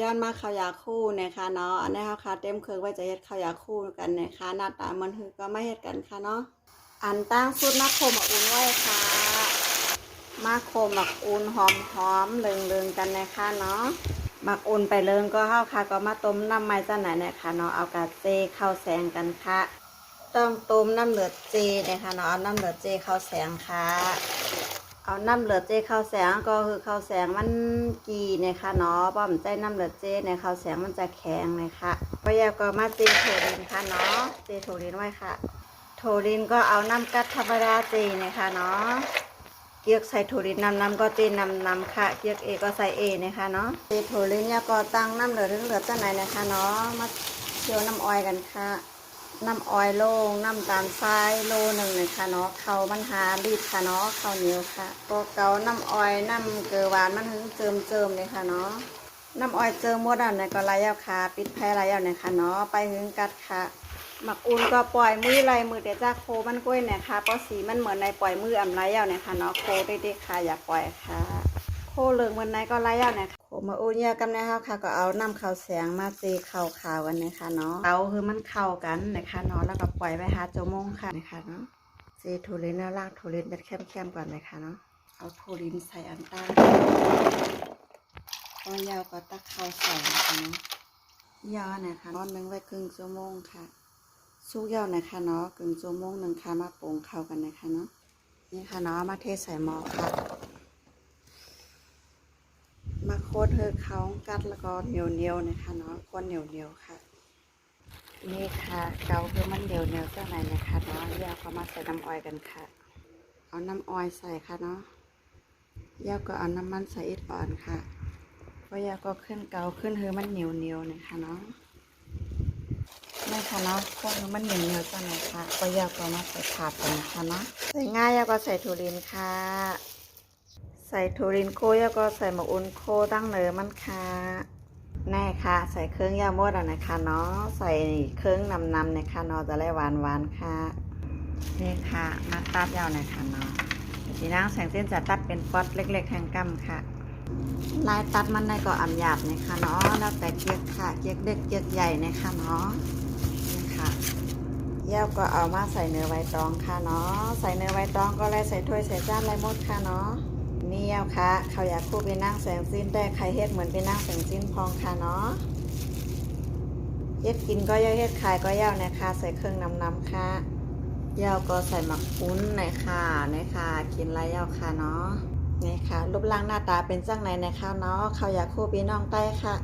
ย้อนมาข้าวยาคู่นะคะเนาะอันนี้ค่ะเต็มเครื่องไว้จะเฮ็ดข้าวยาคู่กันนะคะหน้าตามันคือก็ไม่เฮ็ดกันค่ะเนาะอันตั้งสุดมะโคมอุ่นไว้ค่ะมะโคมอุ่นหอมๆเลิงๆกันนะคะเนาะมักอุ่นไปเลิงก็เข้าค่ะก็มาต้มน้ำไม้จ้าไหนนะคะเนาะเอากาเจเข้าแสงกันค่ะต้องต้มน้ำเลือดเจนะคะเนาะเอาน้ำเลือดเจเข้าแสงค่ะเอาน้ำเลือดเจเข้าแสงก็คือเข้าแสงมันกีนะคะเนาะป้อมใจน้ำเลือดเจในเข้าแสงมันจะแข็งนะคะพอแยกก็มาเจโถลินค่ะเนาะเจโถลินไว้ค่ะโถลินก็เอาน้ำกัดธรรมดาเจนะคะเนาะเกี๊ยกใส่โถลินน้ำก็เจน้ำค่ะเกี๊ยกเอก็ใส่เอนะคะเนาะเจโถลินเนี่ยก็ตั้งน้ำเหลือดเหลือจ้าไหนนะคะเนาะมาเคี่ยวน้ำออยกันค่ะน้ำออยโล่งน้ำตาลทรายโลหนึ่งนะคะเนาะเขามันหารีดค่ะเนาะข้าวเหนียวค่ะก็เกาน้ำออยน้ำเกลือหวานมันถึงเจิมเลยค่ะเนาะน้ำออยเจิมหมดอันไหนก็ไล่เอาค่ะปิดแพร่ไล่เอาเนี่ยค่ะเนาะไปถึงกัดค่ะหมักอุ่นก็ปล่อยมือไรมือเดี๋ยวจะโคมันกล้วยเนี่ยค่ะเพราะสีมันเหมือนในปล่อยมืออ่ำไรเอาเนี่ยค่ะเนาะโคได้ค่ะอย่าปล่อยค่ะโคเหลืองเหมือนในก็ไล่เอาเนี่ยโคมาอุ่นเยอะกันนะคะค่ะก็เอาน้ำข้าวแสงมาตีข้าวขาวกันนะคะเนาะเตาคือมันเข้ากันนะคะเนาะแล้วก็ปล่อยไปหาโจมงค่ะนะคะเนาะตีโทลินแล้วลากโทลินเป็นเข้มๆก่อนนะคะเนาะเอาโทลินใส่อันต้าก็ยาวก็ตักข้าวใส่นะคะเนาะยาวนะคะนอนนึงไว้ครึ่งชั่วโมงค่ะสุกยาวนะคะเนาะครึ่งชั่วโมงหนึ่งค่ะมาปรุงเข้ากันนะคะเนาะนี่ค่ะเนาะมาเทใส่หม้อค่ะมาโคตรเธอเขากัดแล้วก็เหนียวนะคะเนาะคนเหนียวค่ะนี่ค่ะเกาคือมันเหนียวเจ้าไหนนะคะเนาะยาวก็มาใส่น้ำออยกันค่ะเอาน้ำออยใส่ค่ะเนาะยาวก็เอาน้ำมันใส่อีกอ่อนค่ะเพราะยาวก็ขึ้นเกาขึ้นคือมันเหนียวนะคะเนาะนี่ค่ะเนาะพวกมันเหนียวเจ้าไหนค่ะก็ยาวก็มาใส่ถาดกันนะคะเนาะใส่ง่ายยาวก็ใส่ถั่วลินค่ะใส่ถั่วลินโคแล้วก็ใส่หมกอุ่นโคตั้งเนื้อมันค่ะแน่ค่ะใส่เครื่องยาหมดอ่ะนะคะเนาะใส่เครื่องนำนะคะเนาะจะได้หวานค่ะนี่ค่ะมาตัดยาวนะคะเนาะทีนั่งแสงเส้นจะตัดเป็นป๊อตเล็กๆแทงกัมค่ะลายตัดมันในก็อ่ำหยาบนะคะเนาะแล้วแต่เกี๊ยกค่ะเกี๊ยกเล็กเกี๊ยกใหญ่นะคะเนาะนี่ค่ะยาวก็เอามาใส่เนื้อใบตองค่ะเนาะใส่เนื้อใบตองก็เลยใส่ถ้วยใส่จานอะไรหมดค่ะเนาะนี่ยาวค่ะเขาอยากคู่ไปนั่งแสงสิ้นแต่ใครเฮ็ดเหมือนไปนั่งแสงสิ้นพองค่ะเนาะเฮ็ดกินก็ยาวเฮ็ดขายก็ยาวนะคะใส่เครื่องน้ำค่ะยาวก็ใส่หมักปุ้นหน่อยค่ะกินไรยาวค่ะเนาะนี่ค่ะรูปร่างหน้าตาเป็นจังไหนนะคะเนาะเขาอยากคู่พี่น้องใต้ค่ะ